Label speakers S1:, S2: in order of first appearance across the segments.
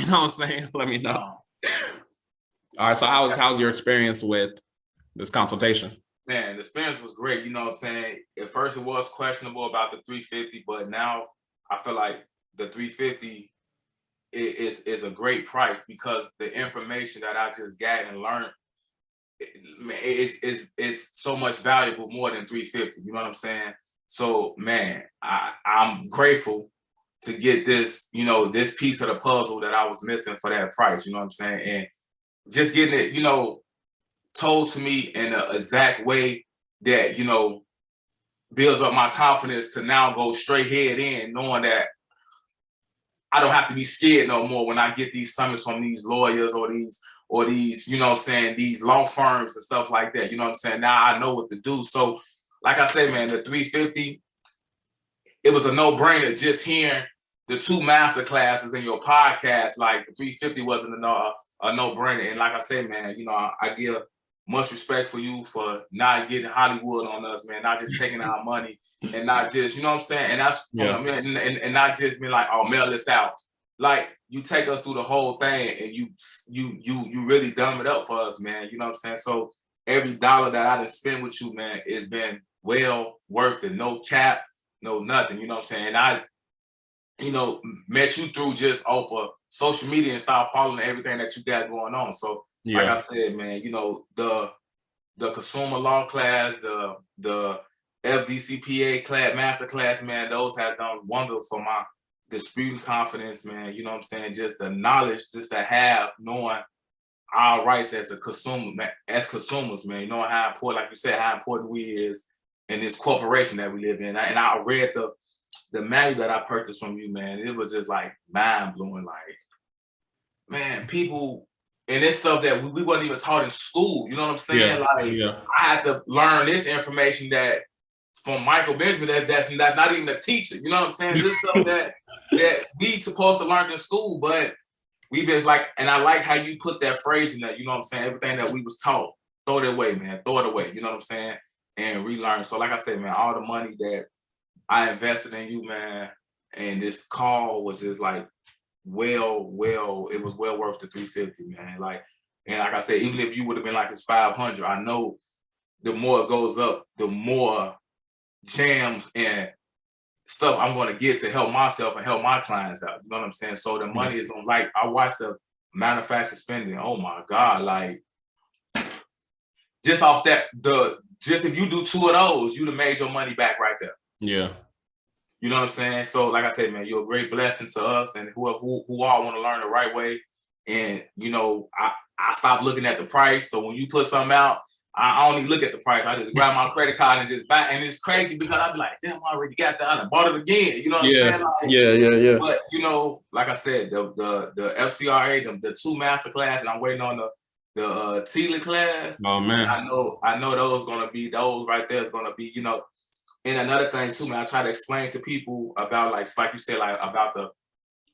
S1: know what I'm saying? Let me know.
S2: No.
S1: All right, so how's your experience with this consultation?
S2: Man, the experience was great. You know what I'm saying? At first it was questionable about the 350, but now I feel like the 350 is a great price because the information that I just got and learned is so much valuable more than 350. You know what I'm saying? So man, I'm grateful to get this, you know, this piece of the puzzle that I was missing for that price. You know what I'm saying? And just getting it, you know, told to me in an exact way that, you know, builds up my confidence to now go straight head in, knowing that I don't have to be scared no more when I get these summons from these lawyers or these, you know what I'm saying, these law firms and stuff like that. You know what I'm saying? Now I know what to do. So like I say, man, the 350, it was a no-brainer just hearing the 2 master classes in your podcast. Like the 350 wasn't a no-brainer. And like I say, man, you know, I give much respect for you for not getting Hollywood on us, man, not just taking our money and not just, you know what I'm saying? And that's from the, and not just being like, oh, mail this out. Like you take us through the whole thing and you really dumb it up for us, man. You know what I'm saying? So every dollar that I done spent with you, man, it's been well worth it. No cap, no nothing. You know what I'm saying? And I, you know, met you through just off of social media and start following everything that you got going on. So like I said, man, you know, the consumer law class, the FDCPA class, master class, man, those have done wonders for my disputing confidence, man. You know what I'm saying? Just the knowledge, just to have, knowing our rights as a consumer, as consumers, man. You know how important, like you said, how important we is in this corporation that we live in. And I read the manual that I purchased from you, man. It was just like mind blowing. Like, man, people. And this stuff that we wasn't even taught in school, you know what I'm saying? I had to learn this information that from Michael Benjamin that's not even a teacher, you know what I'm saying? This stuff that we supposed to learn in school, but we've been like, and I like how you put that phrase in there, you know what I'm saying? Everything that we was taught, throw it away, man, throw it away, you know what I'm saying? And relearn. So like I said, man, all the money that I invested in you, man, and this call was just like, it was well worth the 350, man. Like, and like I said, even if you would have been like it's 500, I know the more it goes up, the more jams and stuff I'm going to get to help myself and help my clients out. You know what I'm saying? So the money is going to, like, I watched the manufacturer spending. Oh my God. Like, just off that, just if you do 2 of those, you'd have made your money back right there.
S1: Yeah.
S2: You know what I'm saying? So like I said, man, you're a great blessing to us and who all want to learn the right way. And, you know, I stopped looking at the price. So when you put something out, I don't even look at the price. I just grab my credit card and just buy. And it's crazy because I'd be like, damn, I already got that. I bought it again. You know what I'm saying? Like,
S1: Yeah.
S2: But, you know, like I said, the FCRA, the 2 master class, and I'm waiting on the TELA class.
S1: Oh, man.
S2: I know those right there is going to be, you know. And another thing too, man, I try to explain to people about like you said, like about the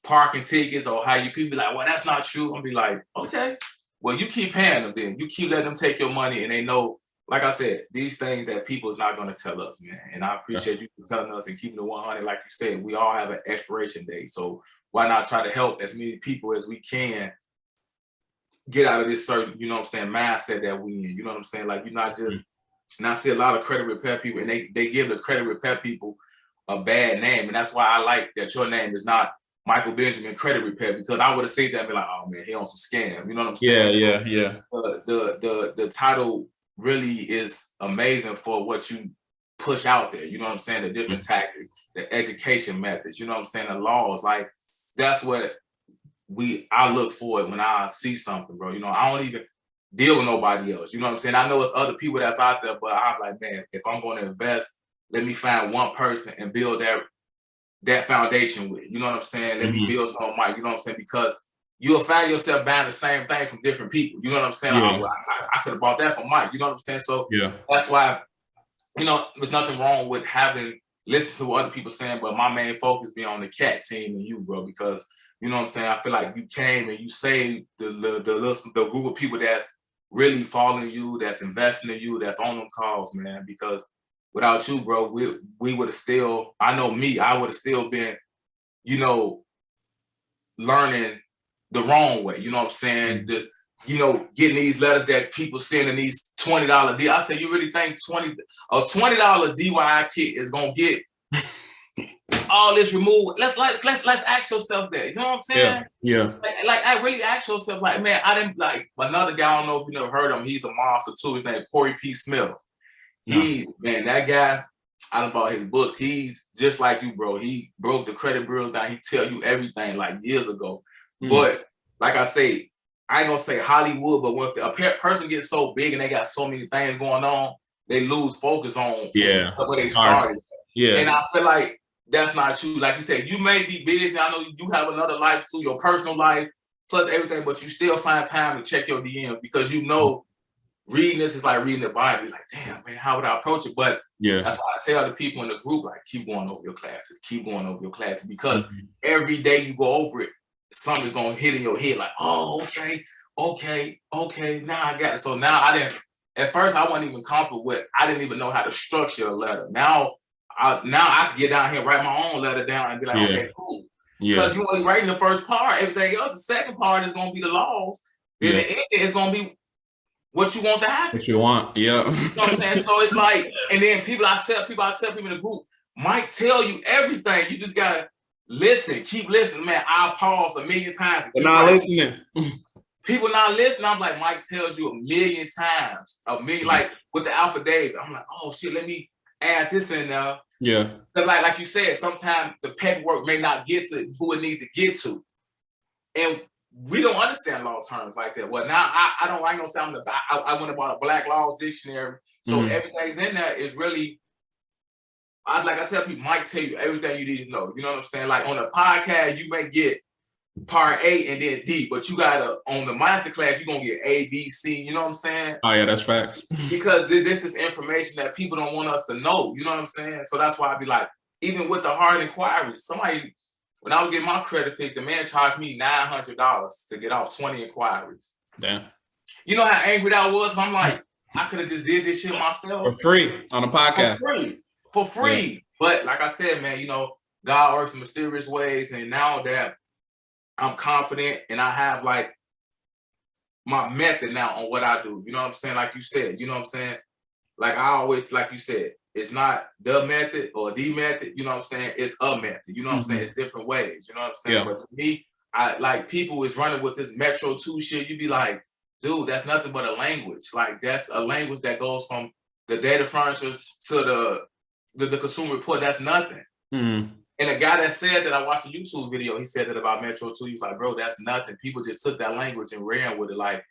S2: parking tickets or how you people be like, well, that's not true. I'll be like, okay, well, you keep paying them then. You keep letting them take your money and they know, like I said, these things that people is not going to tell us, man. And I appreciate you for telling us and keeping it 100. Like you said, we all have an expiration date. So why not try to help as many people as we can get out of this certain, you know what I'm saying, mindset that we in. You know what I'm saying? Like, you're not just, and I see a lot of credit repair people, and they give the credit repair people a bad name. And that's why I like that your name is not Michael Benjamin Credit Repair, because I would have seen that and be like, oh man, he on some scam. You know what I'm saying?
S1: Yeah.
S2: The title really is amazing for what you push out there. You know what I'm saying? The different tactics, the education methods, you know what I'm saying? The laws, like that's what I look for when I see something, bro. You know, I don't even deal with nobody else. You know what I'm saying? I know it's other people that's out there, but I'm like, man, if I'm going to invest, let me find one person and build that foundation with. You know what I'm saying? Let me build something, Mike. You know what I'm saying? Because you'll find yourself buying the same thing from different people. You know what I'm saying?
S1: Yeah.
S2: I could have bought that from Mike. You know what I'm saying? So that's why, you know, there's nothing wrong with listen to what other people saying, but my main focus be on the cat team and you, bro, because you know what I'm saying? I feel like you came and you saved the group of people that's really following you, that's investing in you, that's on them calls, man. Because without you, bro, we would have still, I know me, I would have still been, you know, learning the wrong way. You know what I'm saying? Just, you know, getting these letters that people sending these $20 D. I said, you really think a $20 DIY kit is gonna get all this removed? Let's ask yourself that. You know what I'm saying?
S1: Yeah.
S2: Like I really ask yourself, like, man, I didn't like another guy. I don't know if you never heard of him. He's a monster too. His name Corey P. Smith. Man, that guy. I done bought his books. He's just like you, bro. He broke the credit bureaus down. He tell you everything like years ago. But like I say, I ain't gonna say Hollywood, but once a person gets so big and they got so many things going on, they lose focus on where they started. And I feel like that's not true. Like you said, you may be busy. I know you have another life too, your personal life, plus everything, but you still find time to check your DM because you know reading this is like reading the Bible. It's like, damn, man, how would I approach it? But that's why I tell the people in the group, like, keep going over your classes, because every day you go over it, something's gonna hit in your head, like, oh, okay, now I got it. So now at first I wasn't even comfortable with, I didn't even know how to structure a letter. Now I can get down here, write my own letter down and be like, okay, cool. Because you only writing the first part, everything else, the second part is gonna be the laws. Then the end is gonna be what you want to happen.
S1: What you want,
S2: You know what I'm saying? So it's like, and then I tell people in the group, Mike tell you everything. You just gotta listen, keep listening, man. I'll pause a million times.
S1: They're not listening.
S2: People not listening. I'm like, Mike tells you a million times, like with the Alpha Dave. I'm like, oh shit, let me add this in there. Because like you said, sometimes the paperwork may not get to who it needs to get to. And we don't understand law terms like that. Well, now I ain't gonna say I went and bought a Black Laws dictionary. So everything's in there is really, I tell people, Mike tell you everything you need to know. You know what I'm saying? Like on a podcast, you may get part A and then D, but you gotta, on the masterclass, you're gonna get A, B, C, you know what I'm saying?
S1: Oh yeah, that's facts.
S2: Because this is information that people don't want us to know, you know what I'm saying? So that's why I be like, even with the hard inquiries, when I was getting my credit fixed, the man charged me $900 to get off 20 inquiries.
S1: Damn.
S2: You know how angry that was? I'm like, I could have just did this shit myself.
S1: For free on a podcast.
S2: For free. Yeah. But like I said, man, you know, God works in mysterious ways. And now that I'm confident and I have like my method now on what I do, you know what I'm saying? Like you said, you know what I'm saying? Like I always, like you said, it's not the method or the method, you know what I'm saying? It's a method, you know what I'm saying? It's different ways, you know what I'm saying? But to me, I like people is running with this Metro 2 shit. You be like, dude, that's nothing but a language. Like that's a language that goes from the data furnishers to the consumer report. That's nothing. And a guy that said that, I watched a YouTube video, he said that about Metro 2. He's like, bro, that's nothing. People just took that language and ran with it. Like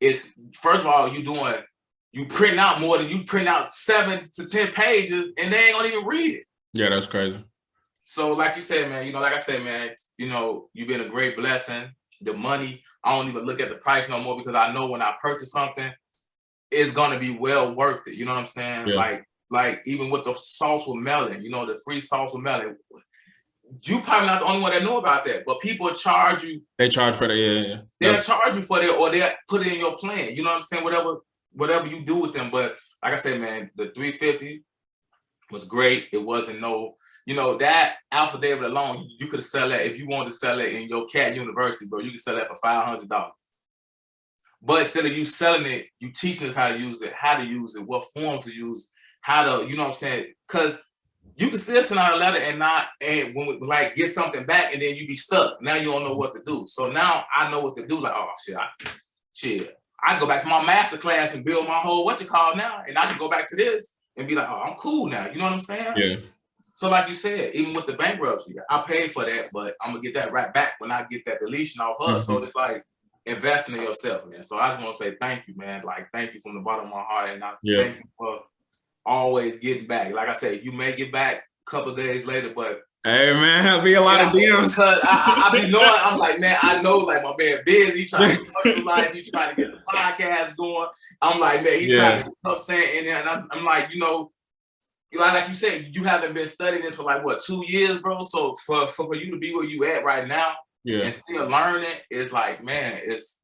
S2: it's, first of all, you print out 7 to 10 pages and they ain't gonna even read it.
S1: Yeah, that's crazy.
S2: So like you said, man, you know, like I said, man, you know, you've been a great blessing. The money, I don't even look at the price no more because I know when I purchase something, it's gonna be well worth it. You know what I'm saying? Yeah. Like even with the sauce with melon, you know, the free sauce with melon. You probably not the only one that know about that, but people charge you. They charge for that, yeah. They'll charge you for that, or they'll put it in your plan. You know what I'm saying? Whatever you do with them. But like I said, man, the 350 was great. It wasn't no, you know, that Alpha David alone, you could sell that if you wanted to sell it in your CAT university, bro. You could sell that for $500. But instead of you selling it, you teaching us how to use it, what forms to use, how to, you know what I'm saying? Because you can still send out a letter and when we like get something back and then you be stuck. Now you don't know what to do. So now I know what to do. Like, oh shit, I can go back to my master class and build my whole now, and I can go back to this and be like, oh, I'm cool now. You know what I'm saying? Yeah. So like you said, even with the bankruptcy, I paid for that, but I'm gonna get that right back when I get that deletion off her. So it's like investing in yourself, man. So I just want to say thank you, man. Like thank you from the bottom of my heart, and I thank you for always getting back. Like I said, you may get back a couple of days later, but
S1: hey man, I'll be a lot of DMs.
S2: Because I be knowing, I'm like, man, I know like my man busy, trying to hustle life, he trying to get the podcast going. I'm like, man, he trying to, you know what I'm saying? And I'm like, you know, like you said, you haven't been studying this for like what, 2 years, bro? So for you to be where you at right now and still learning, it's like, man, it's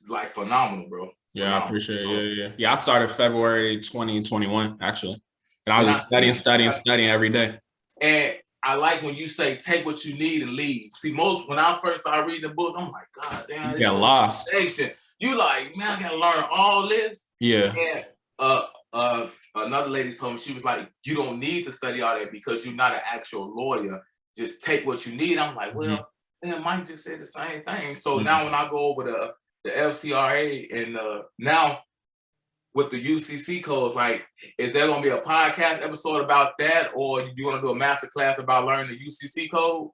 S2: like phenomenal, bro.
S1: Yeah, phenomenal. I appreciate it. Yeah. I started February 2021, actually. And I was just studying every day.
S2: And I like when you say take what you need and leave. See, when I first started reading the book, I'm like, God damn,
S1: You get lost.
S2: You like, man, I gotta learn all this.
S1: Yeah.
S2: And another lady told me, she was like, you don't need to study all that because you're not an actual lawyer. Just take what you need. I'm like, well, then Mike just said the same thing. So now when I go over the FCRA and now with the UCC codes, like, is there gonna be a podcast episode about that, or you want to do a master class about learning the UCC code?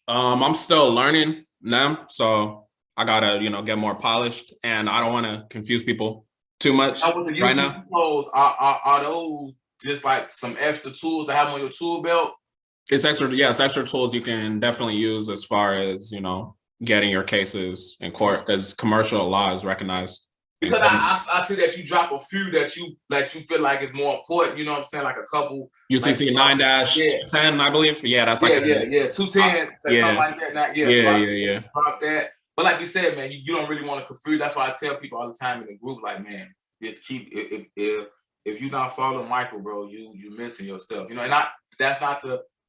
S1: I'm still learning them, so I gotta, get more polished, and I don't want to confuse people too much
S2: Now, with the
S1: right
S2: UCC
S1: now.
S2: codes, are those just like some extra tools to have on your tool belt?
S1: It's extra, yeah, it's extra tools you can definitely use as far as, getting your cases in court, because commercial law is recognized.
S2: Because I see that you drop a few that you feel like is more important. You know what I'm saying? Like a couple.
S1: UCC
S2: like,
S1: 9-10, I believe. Yeah, that's like
S2: 210, something like that. Not so I drop that. But like you said, man, you don't really want to confuse. That's why I tell people all the time in the group, like, man, just keep if you're not following Michael, bro, you're missing yourself. And that's not to